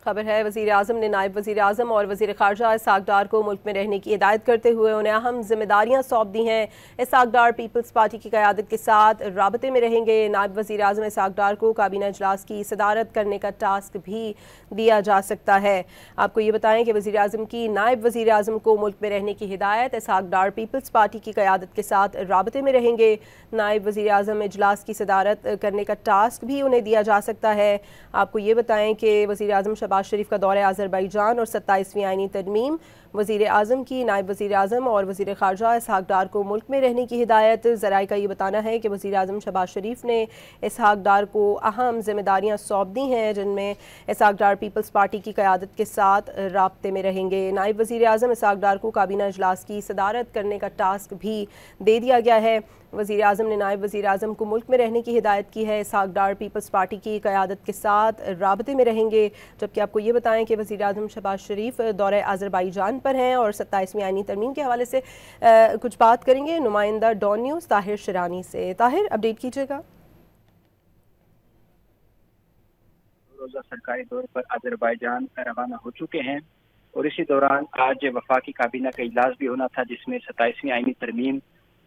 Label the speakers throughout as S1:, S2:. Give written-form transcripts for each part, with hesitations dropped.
S1: खबर है वज़ीर आज़म ने नायब वज़ीर आज़म और वज़ीर ख़ारजा इसहाक़ डार को मुल्क में रहने की हिदायत करते हुए उन्हें अहम ज़िम्मेदारियाँ सौंप दी हैं। इसहाक़ डार पीपल्स पार्टी की क़यादत के साथ राबते में रहेंगे। नायब वज़ीर आज़म इसहाक़ डार को काबीना इजलास की सदारत करने का टास्क भी दिया जा सकता है। आपको ये बताएं कि वज़ीर आज़म की नायब वज़ीर आज़म को मुल्क में रहने की हिदायत। इसहाक़ डार पीपल्स पार्टी की क़यादत के साथ राबते में रहेंगे। नायब वज़ीर आज़म इजलास की सदारत करने का टास्क भी उन्हें दिया जा सकता है। आपको ये बताएं कि वज़ीर आज़म शहबाज शरीफ का दौरा अज़रबैजान और 27वीं आईनी तरमीम। वज़ीर आज़म की नायब वज़ीर आज़म और वज़ीर ख़ारजा इसहाक़ डार को मुल्क में रहने की हिदायत। ज़राए का ये बताना है कि वज़ीर आज़म शहबाज शरीफ ने इसहाक़ डार को अहम ज़िम्मेदारियाँ सौंप दी हैं, जिनमें इसहाक़ डार पीपल्स पार्टी की क़यादत के साथ राब्ते में रहेंगे। नायब वज़ीर आज़म इसहाक़ डार को काबीना इजलास की सदारत करने का टास्क भी दे दिया गया है। वज़ीर आज़म ने नायब वज़ीर आज़म को मुल्क में रहने की हिदायत की है। इसहाक़ डार पीपल्स पार्टी की क़यादत के साथ राबते में रहेंगे। जबकि आपको ये बताएं कि वज़ीर आज़म शहबाज शरीफ दौरे अज़रबैजान पर हैं और 27वीं आईनी तरमीम के हवाले से कुछ बात करेंगे नुमाइंदा डॉन न्यूज़ ताहिर शिरानी से। ताहिर, अपडेट कीजिएगा।
S2: रोज़ा सरकारी दौरे पर अज़रबैजान रवाना हो चुके हैं और इसी दौरान आज वफाकी काबीना का इजलास भी होना था, जिसमें 27वीं आईनी तरमीम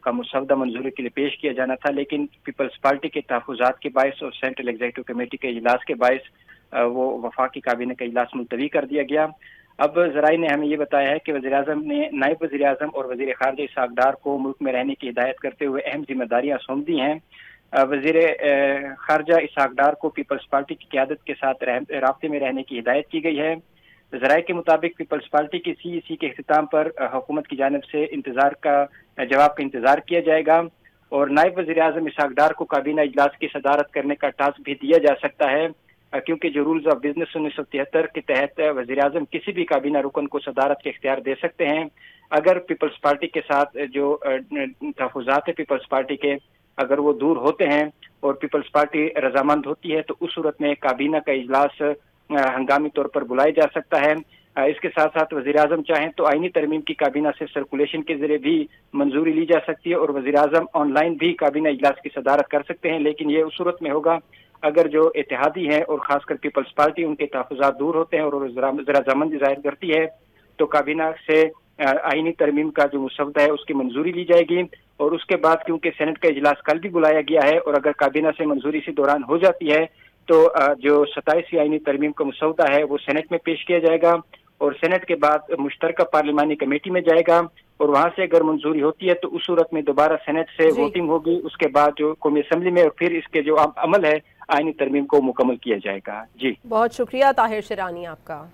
S2: का मुसवदा मंजूरी के लिए पेश किया जाना था, लेकिन पीपल्स पार्टी के तहफ़्फ़ुज़ात के बायस और सेंट्रल एग्जीक्यूटिव कमेटी के इजलास के बायस वो वफाकी काबीना का इजलास मुलतवी कर दिया गया। अब ज़राए ने हमें ये बताया है कि वज़ीर आज़म ने नायब वज़ीर आज़म और वज़ीर ख़ारजा इसहाक़ डार को मुल्क में रहने की हिदायत करते हुए अहम जिम्मेदारियाँ सौंप दी हैं। वज़ीर ख़ारजा इसहाक़ डार को पीपल्स पार्टी की क़यादत के साथ राब्ते में रहने की हिदायत की गई है। ज़राए के मुताबिक पीपल्स पार्टी की CEC के इख्तिताम पर हुकूमत की जानिब से जवाब का इंतज़ार किया जाएगा और नायब वज़ीर आज़म इसहाक़ डार को काबीना इजलास की सदारत करने का टास्क भी दिया जा सकता है, क्योंकि जो रूल्स ऑफ बिजनेस 1973 के तहत वज़ीर आज़म किसी भी काबीना रुकन को सदारत के इख्तियार दे सकते हैं। अगर पीपल्स पार्टी के साथ जो तहफ़्फ़ुज़ात है पीपल्स पार्टी के, अगर वो दूर होते हैं और पीपल्स पार्टी रजामंद होती है तो उस सूरत में काबीना का इजलास हंगामी तौर पर बुलाया जा सकता है। इसके साथ साथ वज़ीर आज़म चाहें तो आईनी तरमीम की काबीना से सर्कुलेशन के जरिए भी मंजूरी ली जा सकती है और वज़ीर आज़म ऑनलाइन भी काबीना इजलास की सदारत कर सकते हैं, लेकिन ये उस सूरत में होगा अगर जो इत्तेहादी हैं और ख़ासकर पीपल्स पार्टी उनके तहफ़्फ़ुज़ात दूर होते हैं और रजामंदी ज़ाहिर करती है तो काबीना से आईनी तरमीम का जो मुसवदा है उसकी मंजूरी ली जाएगी और उसके बाद क्योंकि सेनेट का इजलास कल भी बुलाया गया है और अगर काबीना से मंजूरी इसी दौरान हो जाती है तो जो 27वीं आईनी तरमीम का मुसवदा है वो सेनेट में पेश किया जाएगा और सेनेट के बाद मुश्तरका पार्लिमानी कमेटी में जाएगा और वहां से अगर मंजूरी होती है तो उस सूरत में दोबारा सेनेट से वोटिंग होगी, उसके बाद जो कौमी असम्बली में और फिर इसके जो अमल है आईनी तरमीम को मुकम्मल किया जाएगा। जी,
S1: बहुत शुक्रिया ताहिर शिरानी आपका।